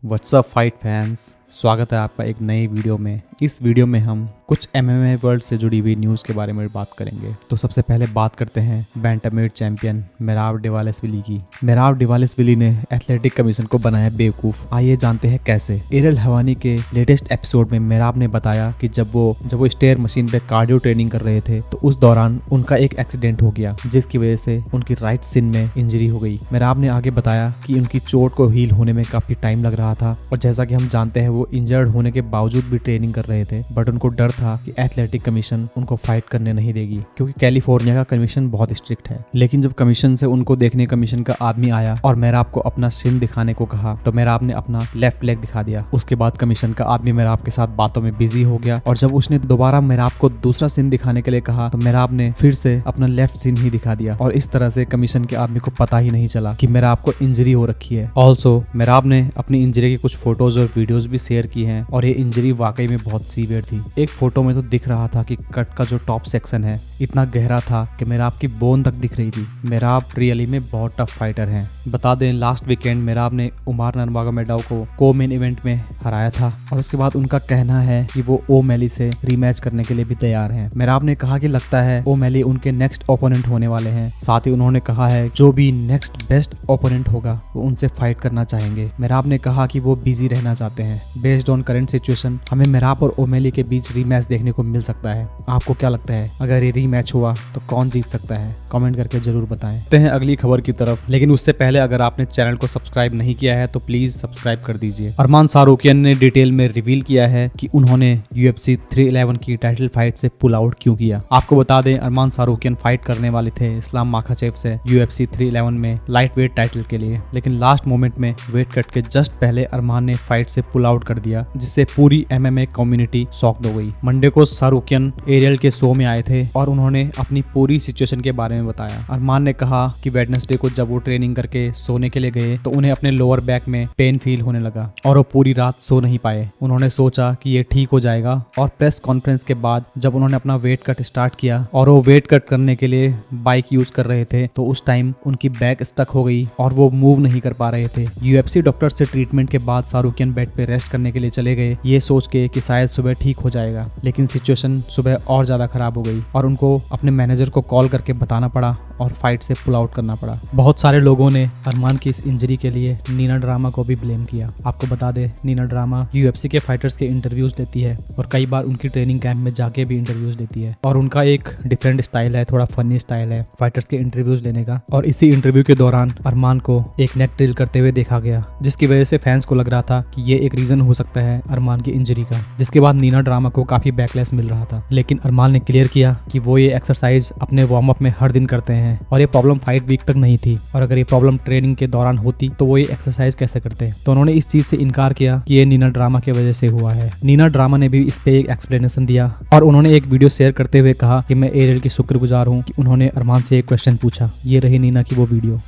WhatsApp fight fans, स्वागत है आपका एक नई वीडियो में। इस वीडियो में हम कुछ एमएमए वर्ल्ड से जुड़ी हुई न्यूज़ के बारे में बात करेंगे। तो सबसे पहले बात करते हैं बैंटमवेट चैंपियन मेराव डिवालेसविली की। मेराव डिवालेसविली ने एथलेटिक कमीशन को बनाया बेवकूफ। आइए जानते हैं कैसे। एरियल हवानी के लेटेस्ट एपिसोड में मेराव ने बताया कि जब वो स्टेयर मशीन पे कार्डियो ट्रेनिंग कर रहे थे तो उस दौरान उनका एक एक्सीडेंट हो गया, जिसकी वजह से उनकी राइट सिन में इंजरी हो गई। मेराव ने आगे बताया कि उनकी चोट को हील होने में काफी टाइम लग रहा था और जैसा कि हम जानते हैं वो इंजर्ड होने के बावजूद भी ट्रेनिंग कर रहे थे, बट उनको डर था कि एथलेटिक कमीशन उनको फाइट करने नहीं देगी क्योंकि कैलिफोर्निया का कमीशन बहुत स्ट्रिक्ट है। लेकिन जब कमीशन से उनको देखने कमीशन का आदमी आया और मेराव को अपना सिन दिखाने को कहा तो मेराव ने अपना लेफ्ट लेग दिखा दिया। उसके बाद कमीशन का आदमी मेराव के साथ बातों में बिजी हो गया और जब उसने दोबारा मेराव को दूसरा सिन दिखाने के लिए कहा तो मेराव ने फिर से अपना लेफ्ट सिन ही दिखा दिया और इस तरह से कमीशन के आदमी को पता ही नहीं चला कि मेराव को इंजरी हो रखी है। ऑल्सो मेराव ने अपनी इंजरी के कुछ फोटोज और वीडियोज भी शेयर की हैं और ये इंजरी वाकई में बहुत सीवियर थी। एक फोटो में तो दिख रहा था कि कट का जो टॉप सेक्शन है इतना गहरा था कि मेराव की बोन तक दिख रही थी। मेराव रियली में बहुत टफ फाइटर हैं। बता दें लास्ट वीकेंड मेराव ने उमार नर्मगोमेडोव को को मेन इवेंट में हराया था और उसके बाद उनका कहना है कि वो ओमेली से रीमैच करने के लिए भी तैयार हैं। मेराव ने कहा कि लगता है ओमेली उनके नेक्स्ट ओपोनेंट होने वाले हैं। साथ ही उन्होंने कहा है जो भी नेक्स्ट बेस्ट ओपोनेंट होगा वो उनसे फाइट करना चाहेंगे। मेराव ने कहा कि वो बिजी रहना चाहते हैं। बेस्ड ऑन करंट सिचुएशन हमें मेराव और ओमेली के बीच रीमैच देखने को मिल सकता है। आपको क्या लगता है अगर ये रीमैच हुआ तो कौन जीत सकता है? कमेंट करके जरूर बताएं। आते हैं अगली खबर की तरफ, लेकिन उससे पहले अगर आपने चैनल को सब्सक्राइब नहीं किया है तो प्लीज सब्सक्राइब कर दीजिए। अरमान सारूकियन ने डिटेल में रिवील किया है कि उन्होंने UFC 311 की टाइटल फाइट से पुल आउट क्यों किया। आपको बता दें अरमान सारूकियन फाइट करने वाले थे इस्लाम माखाचेव से UFC 311 में लाइट वेट टाइटल के लिए, लेकिन लास्ट मोमेंट में वेट कट के जस्ट पहले अरमान ने फाइट से पुल आउट कर दिया, जिससे पूरी MMA कम्युनिटी शॉक्ड हो गई। मंडे को सारूकियन एरियल के शो में आए थे और उन्होंने अपनी पूरी सिचुएशन के बारे में बताया। अरमान ने कहा कि वेडनेसडे को जब वो ट्रेनिंग करके सोने के लिए गए तो उन्हें अपने लोअर बैक में पेन फील होने लगा और वो पूरी रात सो नहीं पाए। उन्होंने सोचा कि ये ठीक हो जाएगा और प्रेस कॉन्फ्रेंस के बाद जब उन्होंने अपना वेट कट स्टार्ट किया और वो वेट कट करने के लिए बाइक यूज कर रहे थे तो उस टाइम उनकी बैक स्टक हो गई और वो मूव नहीं कर पा रहे थे। UFC डॉक्टर से ट्रीटमेंट के बाद सारूकियन बेड पे रेस्ट करने के लिए चले गए, ये सोच के कि शायद सुबह ठीक हो जाएगा, लेकिन सिचुएशन सुबह और ज्यादा खराब हो गई और उनको अपने मैनेजर को कॉल करके बताना पड़ा और फाइट से पुल आउट करना पड़ा। बहुत सारे लोगों ने अरमान की इस इंजरी के लिए नीना ड्रामा को भी ब्लेम किया। आपको बता दे नीना ड्रामा UFC के फाइटर्स के इंटरव्यूज लेती है और कई बार उनकी ट्रेनिंग कैंप में जाके भी इंटरव्यूज लेती है और उनका एक डिफरेंट स्टाइल है, थोड़ा फनी स्टाइल है फाइटर्स के इंटरव्यूज लेने का। और इसी इंटरव्यू के दौरान अरमान को एक नेक ड्रिल करते हुए देखा गया, जिसकी वजह से फैंस को लग रहा था कि ये एक रीजन हो सकता है अरमान की इंजरी का, जिसके बाद नीना ड्रामा को काफी बैकलैश मिल रहा था। लेकिन अरमान ने क्लियर किया कि वो ये एक्सरसाइज अपने वार्म अप में हर दिन करते हैं और ये प्रॉब्लम फाइट वीक तक नहीं थी और अगर ये प्रॉब्लम ट्रेनिंग के दौरान होती तो वो ये एक्सरसाइज कैसे करते। तो उन्होंने इस चीज से इनकार किया कि ये नीना ड्रामा की वजह से हुआ है। नीना ड्रामा ने भी इस पे एक एक्सप्लेनेशन दिया और उन्होंने एक वीडियो शेयर करते हुए कहा कि मैं एरियल की शुक्रगुजार हूँ कि उन्होंने अरमान से एक क्वेश्चन पूछा। ये रही नीना की वो video.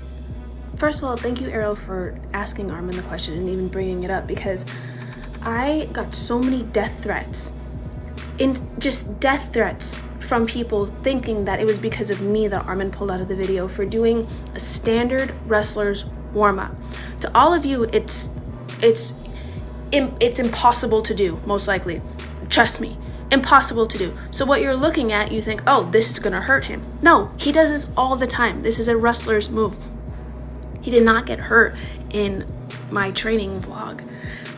First of all, thank you, Ariel, for asking Armin the question and even bringing it up because I got so many death threats, just death threats from people thinking that it was because of me that Armin pulled out of the video for doing a standard wrestler's warm-up. To all of you, it's impossible to do, most likely. Trust me, impossible to do. So what you're looking at, you think, oh, this is gonna hurt him. No, he does this all the time. This is a wrestler's move. He did not get hurt in my training vlog,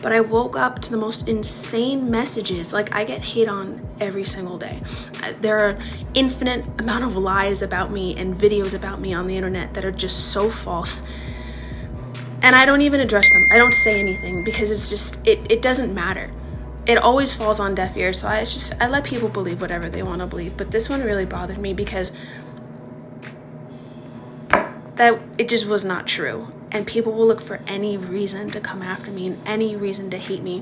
but I woke up to the most insane messages. Like, I get hate on every single day. There are infinite amount of lies about me and videos about me on the internet that are just so false, and I don't even address them. I don't say anything because it's just it doesn't matter. It always falls on deaf ears, so I let people believe whatever they want to believe. But this one really bothered me because that it just was not true, and people will look for any reason to come after me and any reason to hate me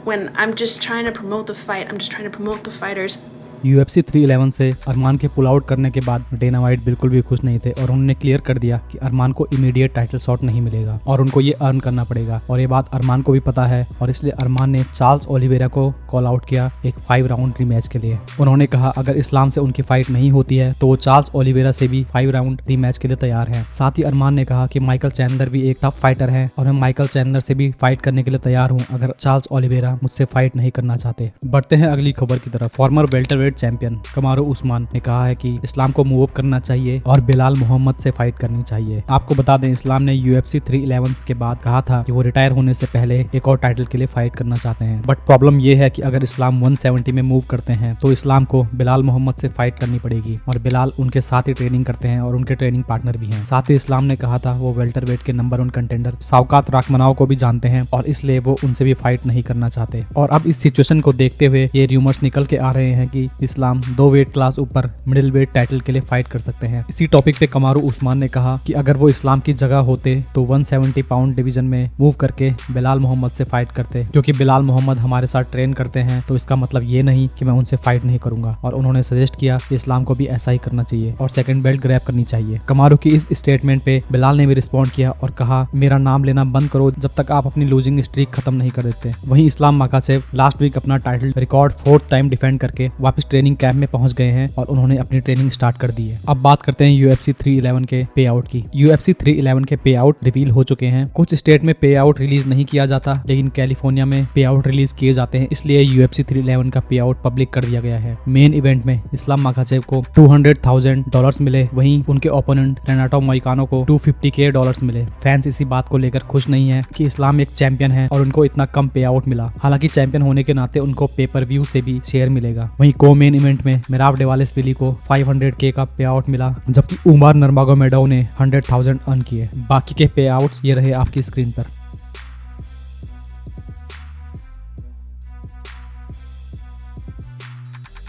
when I'm just trying to promote the fight. I'm just trying to promote the fighters UFC 311 से अरमान के pull out करने के बाद Dana white बिल्कुल भी खुश नहीं थे और उन्होंने क्लियर कर दिया कि अरमान को इमीडिएट टाइटल शॉट नहीं मिलेगा और उनको ये अर्न करना पड़ेगा, और ये बात अरमान को भी पता है और इसलिए अरमान ने चार्ल्स ओलिवेरा को कॉल आउट किया एक 5 राउंड रीमैच के लिए। उन्होंने कहा अगर इस्लाम से उनकी फाइट नहीं होती है तो वो चार्ल्स ओलिवेरा से भी 5 राउंड रीमैच के लिए तैयार है। साथ ही अरमान ने कहा कि माइकल चैंडलर भी एक टफ फाइटर है और मैं माइकल चैंडलर से भी फाइट करने के लिए तैयार हूं अगर चार्ल्स ओलिवेरा मुझसे फाइट नहीं करना चाहते। बढ़ते हैं अगली खबर की तरफ। फॉर्मर वेल्टरवेट चैंपियन कमारू उस्मान ने कहा है कि इस्लाम को मूव अप करना चाहिए और बिलाल मोहम्मद से फाइट करनी चाहिए। आपको बता दें इस्लाम ने UFC 311 के बाद कहा था कि वो रिटायर होने से पहले एक और टाइटल के लिए फाइट करना चाहते हैं, बट प्रॉब्लम ये है कि अगर इस्लाम 170 में मूव करते हैं तो इस्लाम को बिलाल मोहम्मद से फाइट करनी पड़ेगी और बिलाल उनके साथ ही ट्रेनिंग करते हैं और उनके ट्रेनिंग पार्टनर भी हैं। साथ ही इस्लाम ने कहा था वो वेल्टरवेट के नंबर 1 कंटेंडर शौकत राखमनाव को भी जानते हैं और इसलिए वो उनसे भी फाइट नहीं करना चाहते। और अब इस सिचुएशन को देखते हुए ये रूमर्स निकल के आ रहे हैं कि इस्लाम 2 वेट क्लास ऊपर मिडिल वेट टाइटल के लिए फाइट कर सकते हैं। इसी टॉपिक पे कमारू उस्मान ने कहा कि अगर वो इस्लाम की जगह होते तो 170 पाउंड डिवीजन में मूव करके बिलाल मोहम्मद से फाइट करते, क्योंकि बिलाल मोहम्मद हमारे साथ ट्रेन करते हैं तो इसका मतलब ये नहीं कि मैं उनसे फाइट नहीं करूंगा। और उन्होंने सजेस्ट किया कि इस्लाम को भी ऐसा ही करना चाहिए और सेकंड बेल्ट ग्रैब करनी चाहिए। कमारू की इस स्टेटमेंट पे बिलाल ने भी रिस्पॉन्ड किया और कहा मेरा नाम लेना बंद करो जब तक आप अपनी लूजिंग स्ट्रीक खत्म नहीं कर देते। वहीं इस्लाम माकाचेव लास्ट वीक अपना title record 4th time defend करके वापस ट्रेनिंग कैंप में पहुंच गए हैं और उन्होंने अपनी ट्रेनिंग स्टार्ट कर दी है। अब बात करते हैं UFC 311 के पे आउट की। UFC 311 के पे आउट रिवील हो चुके हैं। कुछ स्टेट में पे आउट रिलीज नहीं किया जाता लेकिन कैलिफोर्निया में पे आउट रिलीज किए जाते हैं, इसलिए UFC 311 का पे आउट पब्लिक कर दिया गया है। मेन इवेंट में इस्लाम माकाचेव को $200,000 मिले, वहीं उनके ओपोनेंट रेनाटो मोइकानो को $250K मिले। फैंस इसी बात को लेकर खुश नहीं है कि इस्लाम एक चैंपियन है और उनको इतना कम पे आउट मिला। हालांकि चैंपियन होने के नाते उनको पेपर व्यू से भी शेयर मिलेगा। वहीं को मेन इवेंट में मिराव डेवालेसविली को $500K का पे आउट मिला, जबकि उमर नर्मागोमेडोव ने $100,000 अर्न किए। बाकी के पे आउट्स ये रहे आपकी स्क्रीन पर।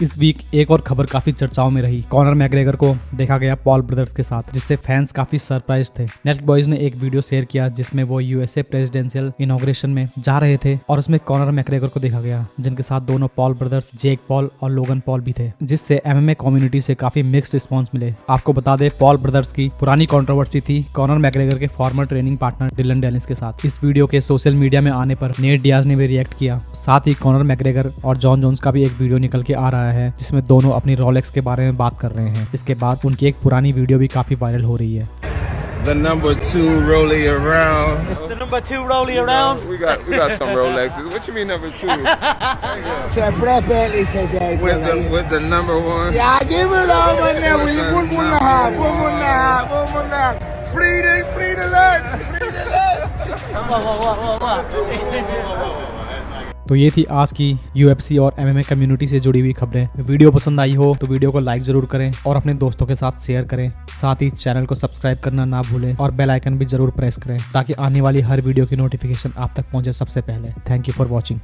इस वीक एक और खबर काफी चर्चाओं में रही। कॉनर मैकग्रेगर को देखा गया पॉल ब्रदर्स के साथ, जिससे फैंस काफी सरप्राइज थे। नेट बॉयज ने एक वीडियो शेयर किया जिसमें वो USA प्रेसिडेंशियल इनॉग्रेशन में जा रहे थे और उसमें कॉनर मैकग्रेगर को देखा गया, जिनके साथ दोनों पॉल ब्रदर्स, जेक पॉल और लोगन पॉल भी थे, जिससे MMA कम्युनिटी से काफी मिक्स्ड रिस्पॉन्स मिले। आपको बता दे पॉल ब्रदर्स की पुरानी कंट्रोवर्सी थी कॉनर मैकग्रेगर के former training partner Dillon Danis के साथ। इस वीडियो के सोशल मीडिया में आने पर नेट डियाज ने भी रिएक्ट किया। साथ ही कॉनर मैकग्रेगर और जॉन जोन्स का भी एक वीडियो निकल के आ रहा है जिसमें दोनों अपनी रोलेक्स के बारे में बात कर रहे हैं। इसके बाद उनकी एक पुरानी वीडियो भी काफी वायरल हो रही है। The number 2 rolling around. The number 2 rolling around. We got some Rolexes. What you mean number 2? Se Brad Bentley today. With the number 1. Yeah, give it all right now. We put one now. Free the alert. तो ये थी आज की UFC और MMA community से जुड़ी हुई खबरें। वीडियो पसंद आई हो तो वीडियो को लाइक जरूर करें और अपने दोस्तों के साथ शेयर करें। साथ ही चैनल को सब्सक्राइब करना ना भूलें और बेल आइकन भी जरूर प्रेस करें ताकि आने वाली हर वीडियो की नोटिफिकेशन आप तक पहुंचे सबसे पहले। Thank you for watching.